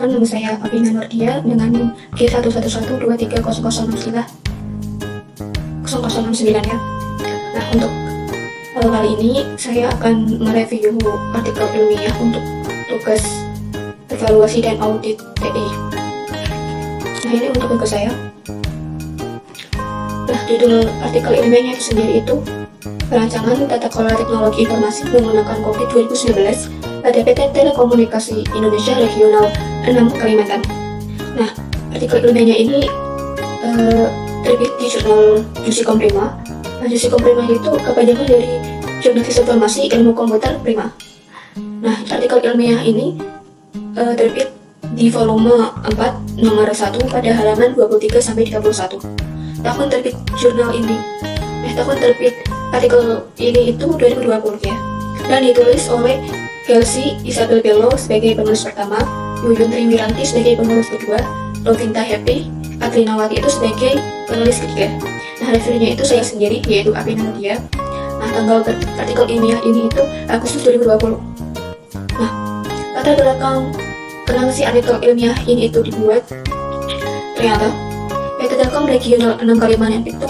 perkenalkan, nama saya Apina Nurdia dengan G111230069 ya. Nah, untuk kali ini saya akan mereview artikel ilmiah untuk tugas evaluasi dan audit TI. Nah, ini untuk tugas saya. Nah, judul artikel ilmiahnya itu sendiri itu Perancangan Tata Kelola Teknologi Informasi Menggunakan COVID 2019 pada PT Telekomunikasi Indonesia Regional 6 Kalimantan. Nah, artikel ilmiahnya ini terbit di jurnal Jusicom Prima. Nah, Jusicom Prima itu kepanjangan dari Jurnalis Informasi Ilmu Komputer Prima. Nah, artikel ilmiah ini terbit di volume 4 nomor 1 pada halaman 23-31. Tahun terbit jurnal ini, tahun terbit artikel ini itu 2020 ya. Dan ditulis oleh Kelsey Isabel Bello sebagai penulis pertama, Yuyun Triwiranti sebagai penulis kedua, Rovinta Happy Aklinawati itu sebagai penulis ketiga. Nah, reviewnya itu saya sendiri, yaitu Apina Nurdia. Nah, tanggal artikel ilmiah ini itu Agustus 2020. Nah, latar belakang kenapa si artikel ilmiah ini itu dibuat, ternyata PT Telkom Regional 6 Kalimantan itu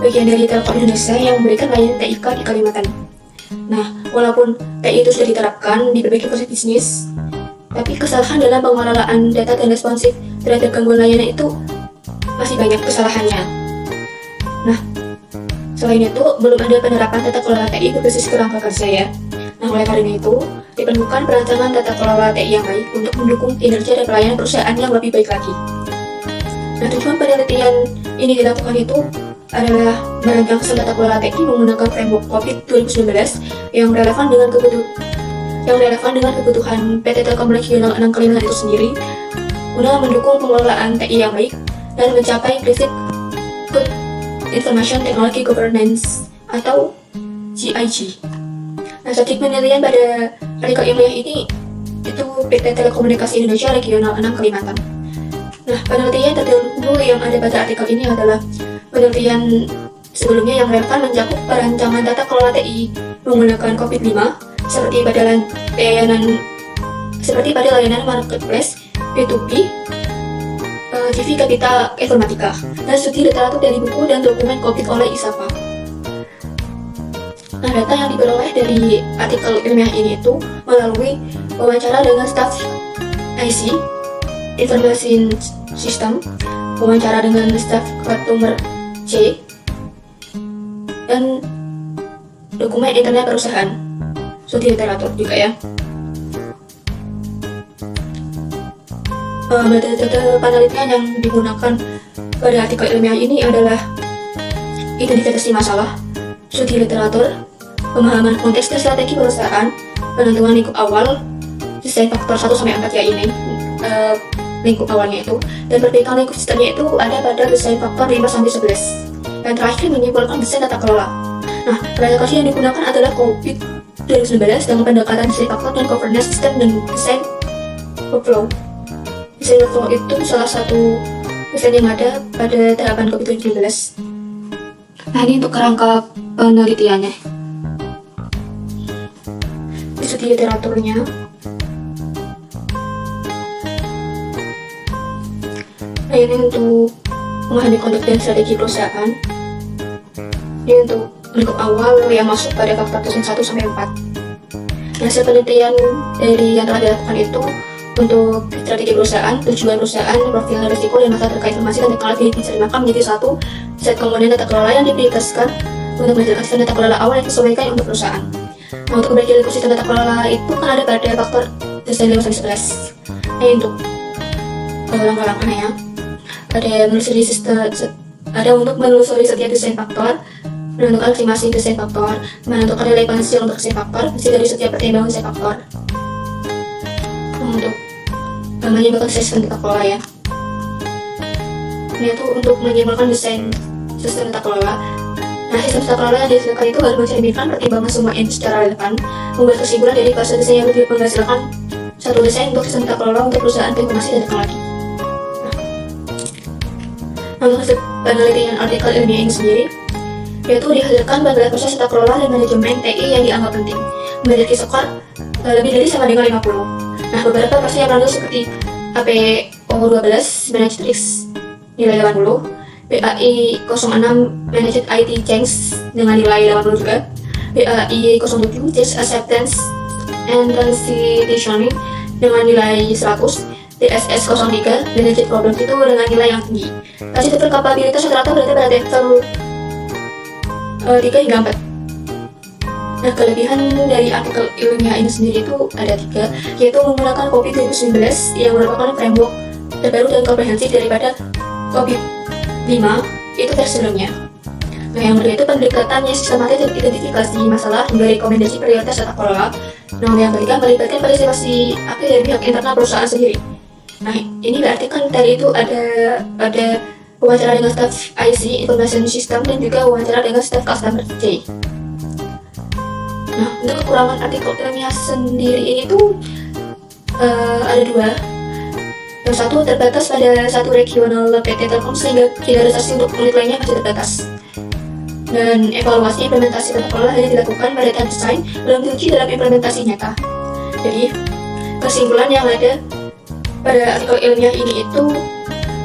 bagian dari Telkom Indonesia yang memberikan layanan TIK di Kalimantan. Nah, walaupun TI itu sudah diterapkan di berbagai proses bisnis, tapi kesalahan dalam pengelolaan data dan responsif terhadap gangguan layanan itu masih banyak kesalahannya. Nah, selain itu, belum ada penerapan tata kelola TI berbasis kerangka kerja ya. Nah, oleh karena itu, diperlukan perancangan tata kelola TI yang baik untuk mendukung kinerja dan pelayanan perusahaan yang lebih baik lagi. Nah, tujuan penelitian ini dilakukan itu adalah merancang sistem tata kelola TI menggunakan framework COVID 2019 yang relevan dengan kebutuhan PT Telkom Regional 6 Kalimantan itu sendiri, guna mendukung pengelolaan TI yang baik dan mencapai prinsip Good Information Technology Governance atau GIG. Nah, subjek penelitian pada artikel ilmiah ini itu PT Telekomunikasi Indonesia Regional 6 Kalimantan. Nah, penelitian terdahulu yang ada pada artikel ini adalah penelitian sebelumnya yang relevan mencakup perancangan tata kelola TI menggunakan COVID-5 seperti pada layanan marketplace, P2P, CV Kapita Informatika, dan studi literatur dari buku dan dokumen COVID oleh ISAPA. Nah, data yang diperoleh dari artikel ilmiah ini itu melalui wawancara dengan staf IC, Information System, wawancara dengan staf Customer C, dan dokumen internet perusahaan, studi literatur juga ya. Metode penelitian yang digunakan pada artikel ilmiah ini adalah identifikasi masalah, studi literatur, pemahaman konteks dan strategi perusahaan, penentuan lingkup awal, desain faktor 1-4 ya ini lingkup awalnya itu, dan perbaikan lingkup sistemnya itu ada pada desain faktor 5-11, dan terakhir menyimpulkan desain tata kelola. Nah, aplikasi yang digunakan adalah COVID 2019 dengan pendekatan desain faktor dan governance system dan desain workflow. Desain workflow itu salah satu desain yang ada pada tahapan COVID 2019. Nah, ini untuk kerangka penelitiannya. Di studi literaturnya, nah ini untuk memahami konteks dan strategi perusahaan. Ini untuk lingkup awal yang masuk pada faktor desain 1-4. Nah, hasil penelitian dari yang telah dilakukan itu untuk strategi perusahaan, tujuan perusahaan, profil risiko dan masalah terkait informasi dan teknologi diterjemahkan menjadi satu set komponen tata kelola yang diprioritaskan untuk menghasilkan sistem tata kelola awal yang disesuaikan untuk perusahaan. Nah, untuk membagi sistem tata kelola itu kan ada pada faktor desain 5-11. Nah, untuk langkah-langkahnya ada untuk menelusuri setiap desain faktor, menentukan estimasi desain faktor, menentukan relevansi untuk desain faktor, hasil dari setiap pertimbangan desain faktor. Untuk menyimpulkan sistem tata kelola ya. Ini itu untuk menyimpulkan desain sistem tata kelola. Nah, sistem tata kelola yang dihasilkan itu harus mencerminkan pertimbangan semua yang secara relevan, membuat kesimpulan dari fase desain yang menghasilkan satu desain untuk sistem tata kelola untuk perusahaan informasi dan teknologi. Nah, hasil penelitian artikel ilmiah ini sendiri yaitu dihasilkan pada proses tata kelola dan manajemen TI yang dianggap penting, memiliki skor lebih dari sama dengan 50. Nah, beberapa persen yang menonjol seperti APO12 Managed Risk nilai 80, PAI 06 Managed IT Change dengan nilai 80 juga, PAI 07 Change Acceptance and Transitioning dengan nilai 100, TSS 03 Managed Problem itu dengan nilai yang tinggi. Arsitektur kapabilitas rata-rata berada pada level 3 hingga 4. Nah, kelebihan dari artikel ilmiah ini sendiri itu ada 3, yaitu menggunakan COBIT 2019 yang merupakan framework terbaru dan komprehensif daripada COBIT 5 itu versi sebelumnya. Nah, yang kedua itu pendekatannya sistematis dan identifikasi masalah hingga rekomendasi prioritas tata kelola. Nah, yang ketiga melibatkan partisipasi aktif dari pihak internal perusahaan sendiri. Nah, ini berarti kan tadi itu ada wawancara dengan staff IC Information System dan juga wawancara dengan staff Customer J. Nah, untuk kekurangan artikel ilmiah sendiri ini tuh ada 2. Yang satu terbatas pada satu regional PT Telkom sehingga generalisasi untuk unit lainnya masih terbatas. Dan evaluasi implementasi tata kelola hanya dilakukan pada tahap desain, belum diuji dalam implementasi nyata. Jadi, kesimpulan yang ada pada artikel ilmiah ini itu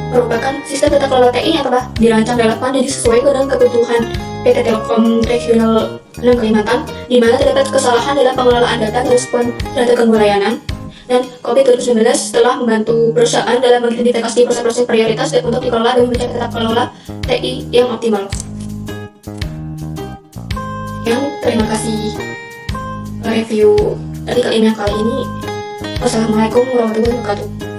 merupakan sistem tata kelola TI yang telah dirancang relevan dan disesuaikan dengan kebutuhan PT Telkom Regional 6 Kalimantan, di mana terdapat kesalahan dalam pengelolaan data dan respon terhadap gangguan layanan. Dan COBIT 2019 telah membantu perusahaan dalam mengidentifikasi proses-proses prioritas dan untuk dikelola dan mencapai tata kelola TI yang optimal. Terima kasih review artikel ilmiah kali ini. Wassalamualaikum warahmatullahi wabarakatuh.